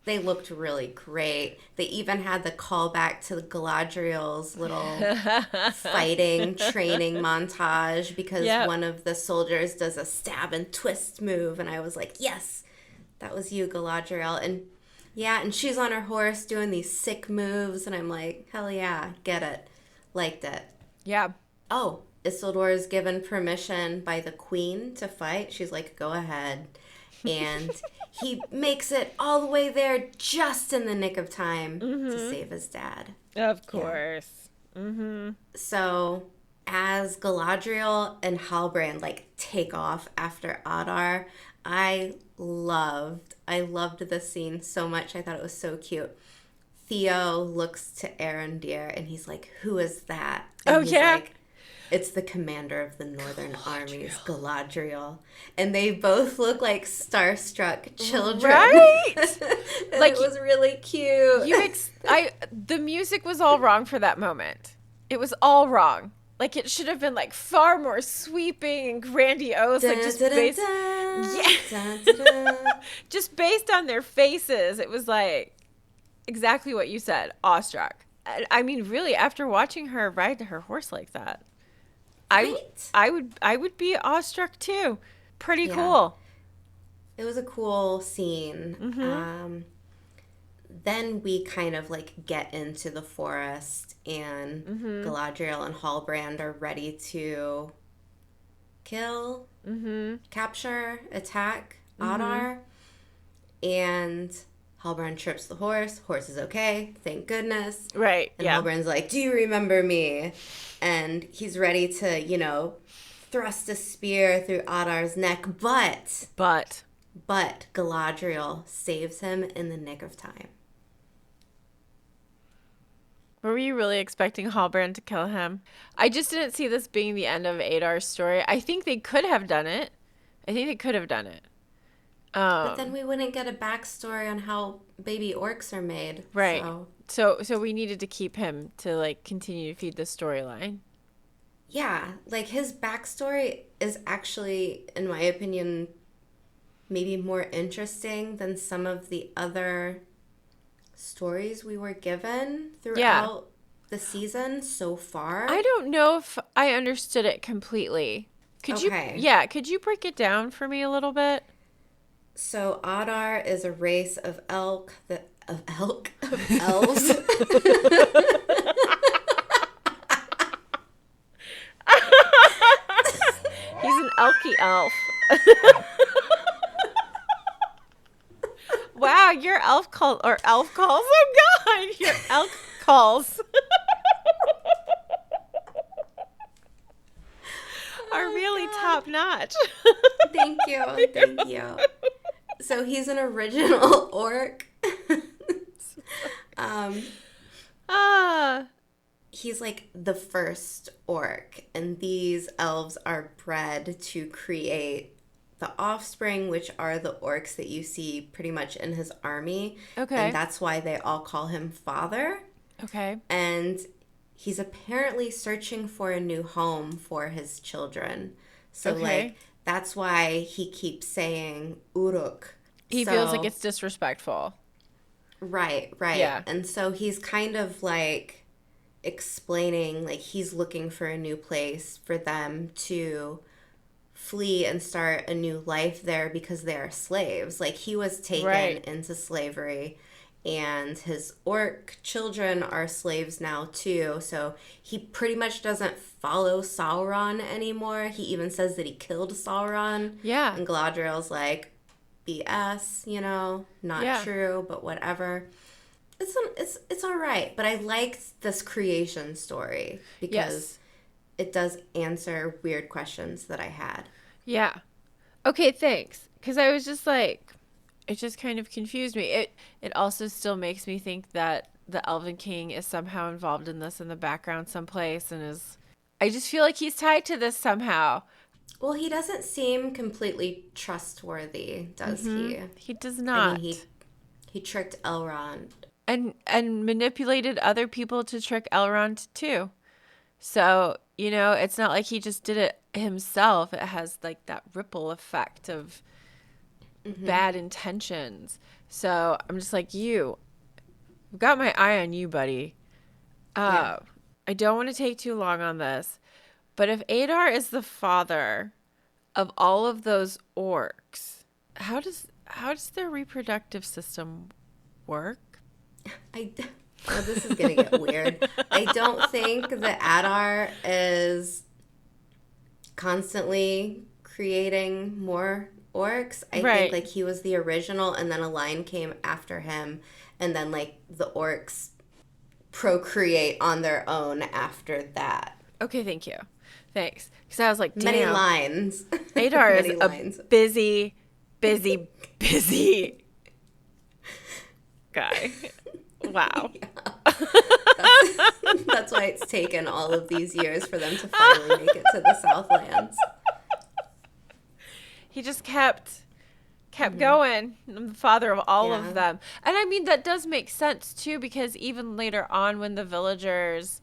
Speaker 1: they looked really great. They even had the callback to Galadriel's little fighting training montage because one of the soldiers does a stab and twist move, and I was like, yes, that was you, Galadriel. And yeah, and she's on her horse doing these sick moves, and I'm like, hell yeah, get it. Liked it.
Speaker 2: Yeah.
Speaker 1: Oh, Isildur is given permission by the queen to fight. She's like, go ahead. And he makes it all the way there just in the nick of time to save his dad.
Speaker 2: Of course. Yeah.
Speaker 1: So as Galadriel and Halbrand like take off after Adar, I loved this scene so much. I thought it was so cute. Theo looks to Arondir and he's like, "Who is that?" And he's like, "It's the commander of the Northern Armies, Galadriel." And they both look like starstruck children.
Speaker 2: Right?
Speaker 1: Like, it was really cute.
Speaker 2: The music was all wrong for that moment. It was all wrong. Like, it should have been like far more sweeping and grandiose, like just based, just based on their faces. It was like exactly what you said, awestruck. I mean, really, after watching her ride her horse like that, I would be awestruck too. Pretty cool.
Speaker 1: It was a cool scene.
Speaker 2: Mm-hmm.
Speaker 1: Then we kind of like get into the forest, and Galadriel and Halbrand are ready to kill, capture, attack Adar. And Halbrand trips the horse. Horse is okay, thank goodness.
Speaker 2: Right.
Speaker 1: And Halbrand's like, "Do you remember me?" And he's ready to, thrust a spear through Adar's neck, but Galadriel saves him in the nick of time.
Speaker 2: Were you really expecting Halbrand to kill him? I just didn't see this being the end of Adar's story. I think they could have done it.
Speaker 1: But then we wouldn't get a backstory on how baby orcs are made.
Speaker 2: Right. So we needed to keep him to like continue to feed the storyline.
Speaker 1: Yeah, like his backstory is actually, in my opinion, maybe more interesting than some of the other stories we were given throughout the season so far.
Speaker 2: I don't know if I understood it completely. Could you break it down for me a little bit?
Speaker 1: So Adar is a race of elves.
Speaker 2: He's an elky elf. Wow, your elf calls. Oh God, your elk calls are really top notch.
Speaker 1: Thank you. So he's an original orc. He's like the first orc, and these elves are bred to create the offspring, which are the orcs that you see pretty much in his army.
Speaker 2: Okay.
Speaker 1: And that's why they all call him father.
Speaker 2: Okay.
Speaker 1: And he's apparently searching for a new home for his children. So like that's why he keeps saying Uruk.
Speaker 2: He feels like it's disrespectful.
Speaker 1: Right.
Speaker 2: Yeah.
Speaker 1: And so he's kind of like explaining, like he's looking for a new place for them to flee and start a new life there because they are slaves. Like he was taken into slavery, and his orc children are slaves now too. So he pretty much doesn't follow Sauron anymore. He even says that he killed Sauron.
Speaker 2: Yeah.
Speaker 1: And Galadriel's like, BS, not true, but whatever. It's all right, but I liked this creation story because it does answer weird questions that I had.
Speaker 2: Yeah. Okay, thanks. Because I was just like, it just kind of confused me. It also still makes me think that the Elven King is somehow involved in this in the background someplace, and I just feel like he's tied to this somehow.
Speaker 1: Well, he doesn't seem completely trustworthy, does he?
Speaker 2: He does not.
Speaker 1: I mean, he tricked Elrond.
Speaker 2: And manipulated other people to trick Elrond too. So, it's not like he just did it himself. It has like that ripple effect of bad intentions. So I'm just like, I've got my eye on you, buddy. I don't want to take too long on this, but if Adar is the father of all of those orcs, how does their reproductive system work?
Speaker 1: This is going to get weird. I don't think that Adar is constantly creating more orcs. I think like he was the original, and then a line came after him, and then like the orcs procreate on their own after that.
Speaker 2: Okay, thank you. Thanks. Because I was like, damn.
Speaker 1: Many lines.
Speaker 2: Adar is
Speaker 1: Many lines.
Speaker 2: a busy guy. Wow.
Speaker 1: That's why it's taken all of these years for them to finally make it to the Southlands.
Speaker 2: He just kept going. I'm the father of all of them. And I mean, that does make sense too, because even later on when the villagers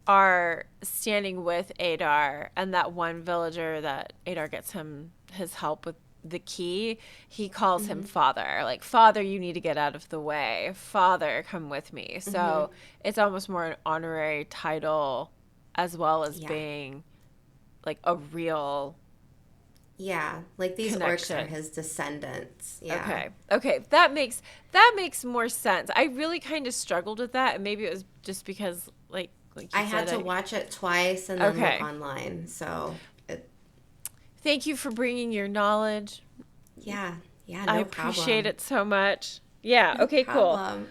Speaker 2: are standing with Adar, and that one villager that Adar gets him his help with the key, he calls him father. Like, father, you need to get out of the way. Father, come with me. So it's almost more an honorary title as well as being like a real
Speaker 1: like these
Speaker 2: connection.
Speaker 1: orcs are his descendants.
Speaker 2: Okay, that makes more sense. I really kind of struggled with that, and maybe it was just because like
Speaker 1: I had to watch it twice and then look online. So
Speaker 2: thank you for bringing your knowledge.
Speaker 1: No
Speaker 2: I appreciate it so much. Yeah, okay,
Speaker 1: cool.
Speaker 2: Cool.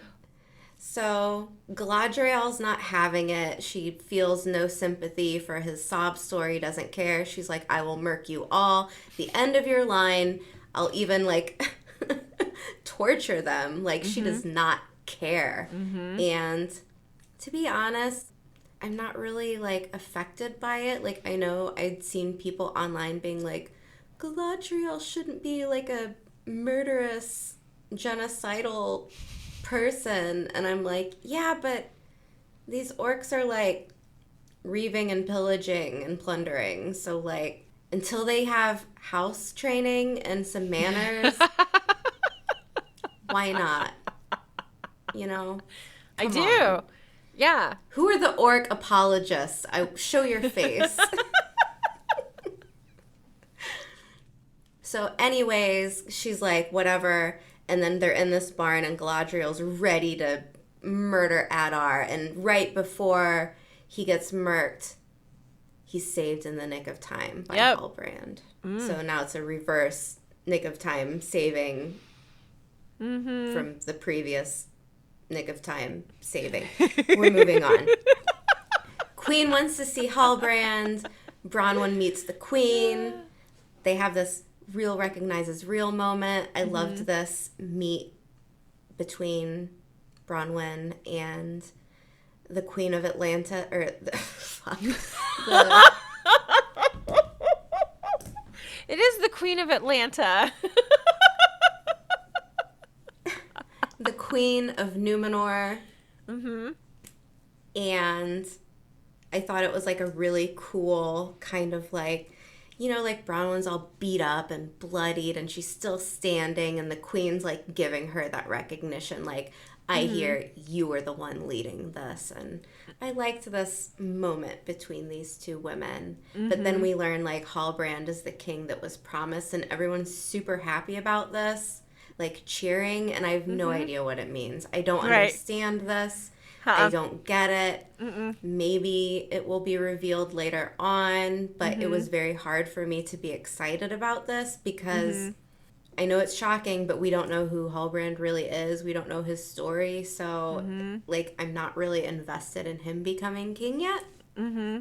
Speaker 1: So Galadriel's not having it. She feels no sympathy for his sob story, doesn't care. She's like, I will murk you all. The end of your line, I'll even like torture them. Like, she does not care. And to be honest, I'm not really like affected by it. Like, I know I'd seen people online being like, Galadriel shouldn't be like a murderous, genocidal person. And I'm like, yeah, but these orcs are like reaving and pillaging and plundering. So like, until they have house training and some manners, why not? You know?
Speaker 2: I do. On. Yeah.
Speaker 1: Who are the orc apologists? Show your face. So anyways, she's like, whatever. And then they're in this barn and Galadriel's ready to murder Adar. And right before he gets murked, he's saved in the nick of time by Halbrand. So now it's a reverse nick of time saving from the previous nick of time saving. We're moving on. Queen wants to see Halbrand. Bronwyn meets the queen. They have this real recognizes real moment. I loved this meet between Bronwyn and the Queen of Atlanta, or
Speaker 2: it is the Queen of Atlanta.
Speaker 1: The Queen of Numenor. And I thought it was like a really cool kind of like, you know, like Bronwyn's all beat up and bloodied and she's still standing and the queen's like giving her that recognition, like, I hear you were the one leading this. And I liked this moment between these two women. But then we learn like Halbrand is the king that was promised and everyone's super happy about this, like cheering, and I have no idea what it means. I don't understand this. I don't get it. Maybe it will be revealed later on, but it was very hard for me to be excited about this because I know it's shocking, but we don't know who Halbrand really is. We don't know his story, so like I'm not really invested in him becoming king yet.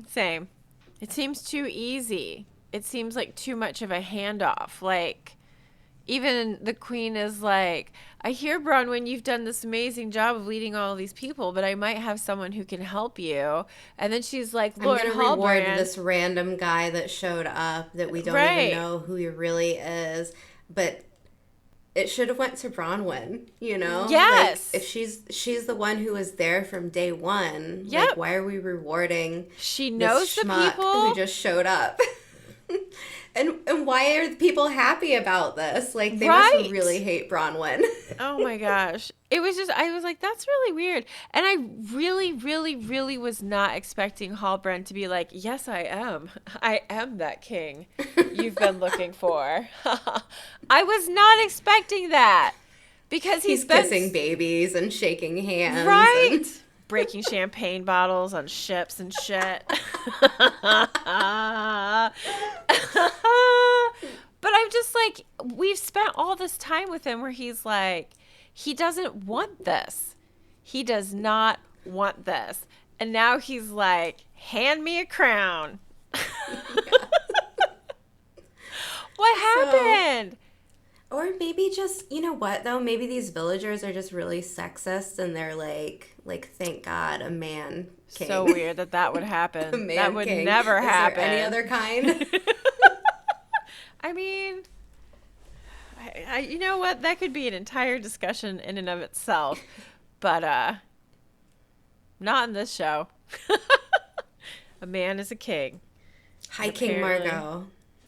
Speaker 2: Same. It seems too easy. It seems like too much of a handoff. Like, even the queen is like, I hear, Bronwyn, you've done this amazing job of leading all these people, but I might have someone who can help you. And then she's like, Lord Halbrand. I'm going to reward
Speaker 1: this random guy that showed up that we don't even know who he really is. But it should have went to Bronwyn, you know?
Speaker 2: Yes.
Speaker 1: Like, if she's the one who was there from day one, like, why are we rewarding
Speaker 2: she knows
Speaker 1: this
Speaker 2: the
Speaker 1: schmuck
Speaker 2: people
Speaker 1: who just showed up? And why are people happy about this? Like, they must really hate Bronwyn.
Speaker 2: Oh my gosh. It was just, I was like, that's really weird. And I really, really, really was not expecting Halbrand to be like, yes, I am. I am that king you've been looking for. I was not expecting that. Because he's
Speaker 1: kissing babies and shaking hands.
Speaker 2: Right.
Speaker 1: And
Speaker 2: breaking champagne bottles on ships and shit. But I'm just like, we've spent all this time with him where he's like, he doesn't want this. He does not want this. And now he's like, hand me a crown.
Speaker 1: Yeah.
Speaker 2: What
Speaker 1: So,
Speaker 2: happened?
Speaker 1: or maybe just, you know what though? Maybe these villagers are just really sexist and they're like, thank God, a man
Speaker 2: So
Speaker 1: king.
Speaker 2: weird that that would
Speaker 1: A
Speaker 2: happen. That
Speaker 1: man
Speaker 2: would
Speaker 1: king.
Speaker 2: never
Speaker 1: Is there any
Speaker 2: happen.
Speaker 1: other kind?
Speaker 2: I mean, you know what? That could be an entire discussion in and of itself, but not in this show. A man is a king, and
Speaker 1: Hi, King
Speaker 2: apparently,
Speaker 1: Margot.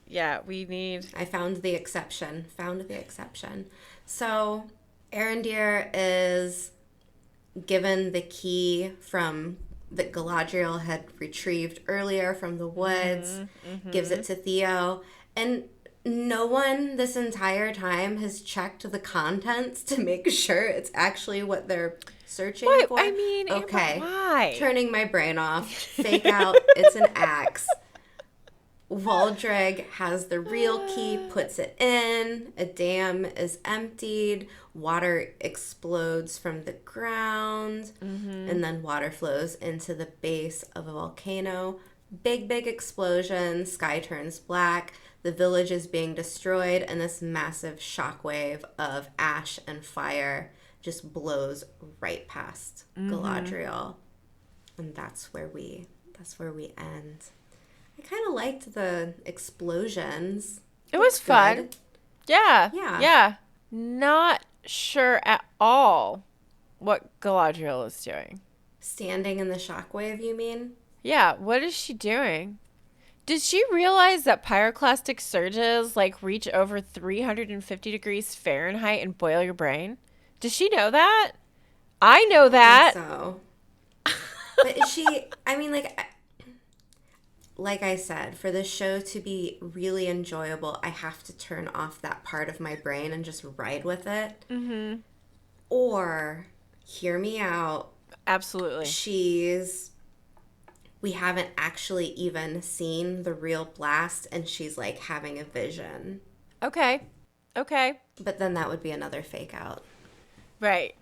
Speaker 2: yeah, we need.
Speaker 1: I found the exception. Found the exception. So, Arendir is given the key from that Galadriel had retrieved earlier from the woods, gives it to Theo, and no one this entire time has checked the contents to make sure it's actually what they're searching
Speaker 2: What?
Speaker 1: for.
Speaker 2: I mean, Amber,
Speaker 1: Okay,
Speaker 2: why?
Speaker 1: turning my brain off. Fake out. It's an axe. Waldreg has the real key, puts it in, a dam is emptied, water explodes from the ground, and then water flows into the base of a volcano. Big, big explosion, sky turns black, the village is being destroyed, and this massive shockwave of ash and fire just blows right past Galadriel. And that's where we end. I kind of liked the explosions.
Speaker 2: It was
Speaker 1: Looks
Speaker 2: fun.
Speaker 1: good.
Speaker 2: Yeah,
Speaker 1: Yeah.
Speaker 2: yeah. Not sure at all what Galadriel is doing.
Speaker 1: Standing in the shockwave, you mean?
Speaker 2: Yeah, what is she doing? Did she realize that pyroclastic surges like reach over 350 degrees Fahrenheit and boil your brain? Does she know that? I know
Speaker 1: I think
Speaker 2: that.
Speaker 1: so. But is she, I mean, like I said, for the show to be really enjoyable, I have to turn off that part of my brain and just ride with it.
Speaker 2: Mm-hmm.
Speaker 1: Or, hear me out,
Speaker 2: Absolutely.
Speaker 1: we haven't actually even seen the real blast and she's like having a vision.
Speaker 2: Okay. Okay.
Speaker 1: But then that would be another fake out.
Speaker 2: Right.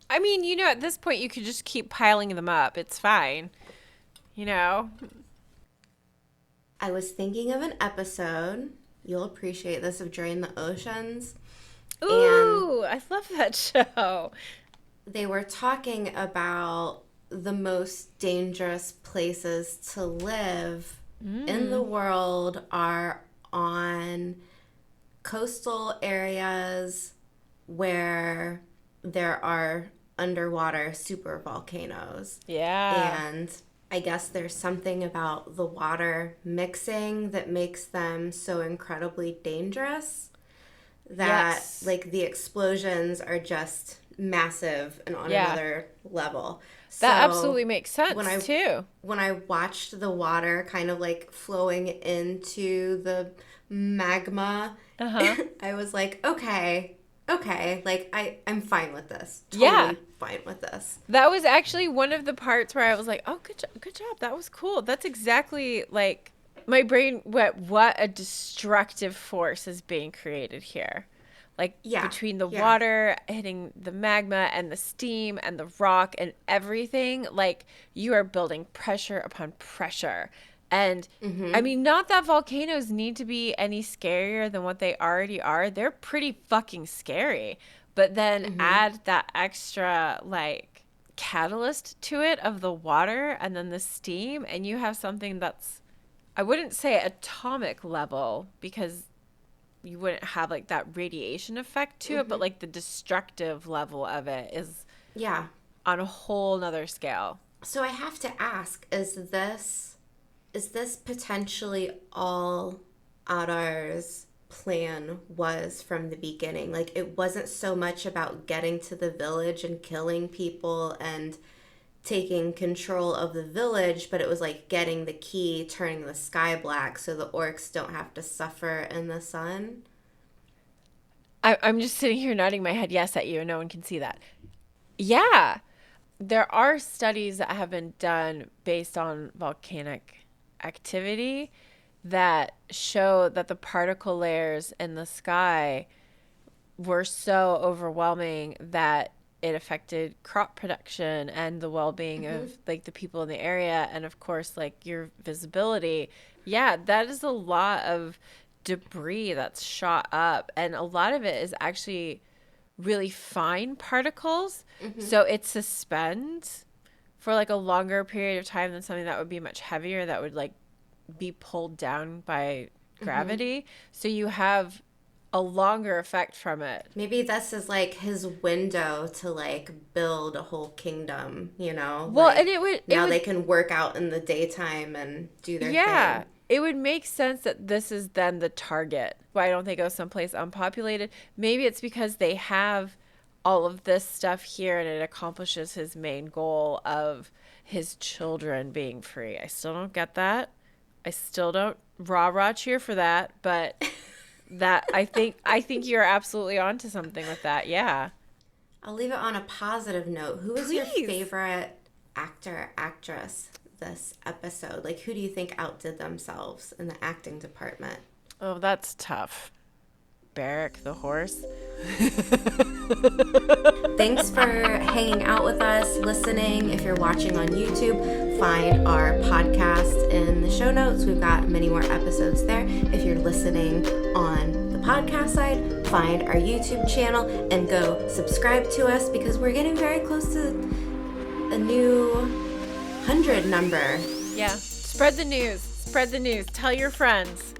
Speaker 2: I mean, at this point, you could just keep piling them up. It's fine. You know?
Speaker 1: I was thinking of an episode, you'll appreciate this, of Drain the Oceans. And
Speaker 2: Ooh, I love that show.
Speaker 1: they were talking about the most dangerous places to live in the world are on coastal areas where there are underwater super volcanoes.
Speaker 2: Yeah.
Speaker 1: And I guess there's something about the water mixing that makes them so incredibly dangerous that
Speaker 2: Yes.
Speaker 1: like the explosions are just massive and on
Speaker 2: Yeah.
Speaker 1: another level.
Speaker 2: That
Speaker 1: So
Speaker 2: absolutely makes
Speaker 1: when
Speaker 2: sense,
Speaker 1: I
Speaker 2: too.
Speaker 1: when I watched the water kind of like flowing into the magma,
Speaker 2: Uh-huh.
Speaker 1: I was like, okay, like I'm fine with this.
Speaker 2: Yeah.
Speaker 1: Totally fine with this.
Speaker 2: That was actually one of the parts where I was like, "Oh, good job. That was cool." That's exactly like my brain. What a destructive force is being created here. Like
Speaker 1: Yeah.
Speaker 2: between the
Speaker 1: Yeah.
Speaker 2: water hitting the magma and the steam and the rock and everything, like you are building pressure upon pressure. And I mean, not that volcanoes need to be any scarier than what they already are. They're pretty fucking scary. But then add that extra like catalyst to it of the water and then the steam, and you have something that's, I wouldn't say atomic level because you wouldn't have like that radiation effect to it, but like the destructive level of it is
Speaker 1: Yeah.
Speaker 2: on a whole nother scale.
Speaker 1: So I have to ask, is this potentially all Adar's plan was from the beginning? Like it wasn't so much about getting to the village and killing people and taking control of the village, but it was like getting the key, turning the sky black so the orcs don't have to suffer in the sun.
Speaker 2: I'm just sitting here nodding my head yes at you, and no one can see that. Yeah, there are studies that have been done based on volcanic activity that show that the particle layers in the sky were so overwhelming that it affected crop production and the well-being of like the people in the area, and of course like your visibility. Yeah, that is a lot of debris that's shot up, and a lot of it is actually really fine particles. So it suspends for like a longer period of time than something that would be much heavier that would like be pulled down by gravity. So you have a longer effect from it.
Speaker 1: Maybe this is like his window to like build a whole kingdom, you know?
Speaker 2: Well,
Speaker 1: like,
Speaker 2: and it would
Speaker 1: now they can work out in the daytime and do their
Speaker 2: yeah,
Speaker 1: thing.
Speaker 2: it would make sense that this is then the target. Why don't they go someplace unpopulated? Maybe it's because they have all of this stuff here and it accomplishes his main goal of his children being free. I still don't get that. I still don't rah cheer for that, but that I think you're absolutely onto something with that. Yeah.
Speaker 1: I'll leave it on a positive note. Who is your
Speaker 2: Please.
Speaker 1: favorite actor, actress this episode? Like, who do you think outdid themselves in the acting department?
Speaker 2: Oh, that's tough. Berek the horse.
Speaker 1: Thanks for hanging out with us, listening. If you're watching on YouTube, find our podcast in the show notes. We've got many more episodes there. If you're listening on the podcast side, find our YouTube channel and go subscribe to us because we're getting very close to a new 100 number.
Speaker 2: Yeah. Spread the news. Spread the news. Tell your friends.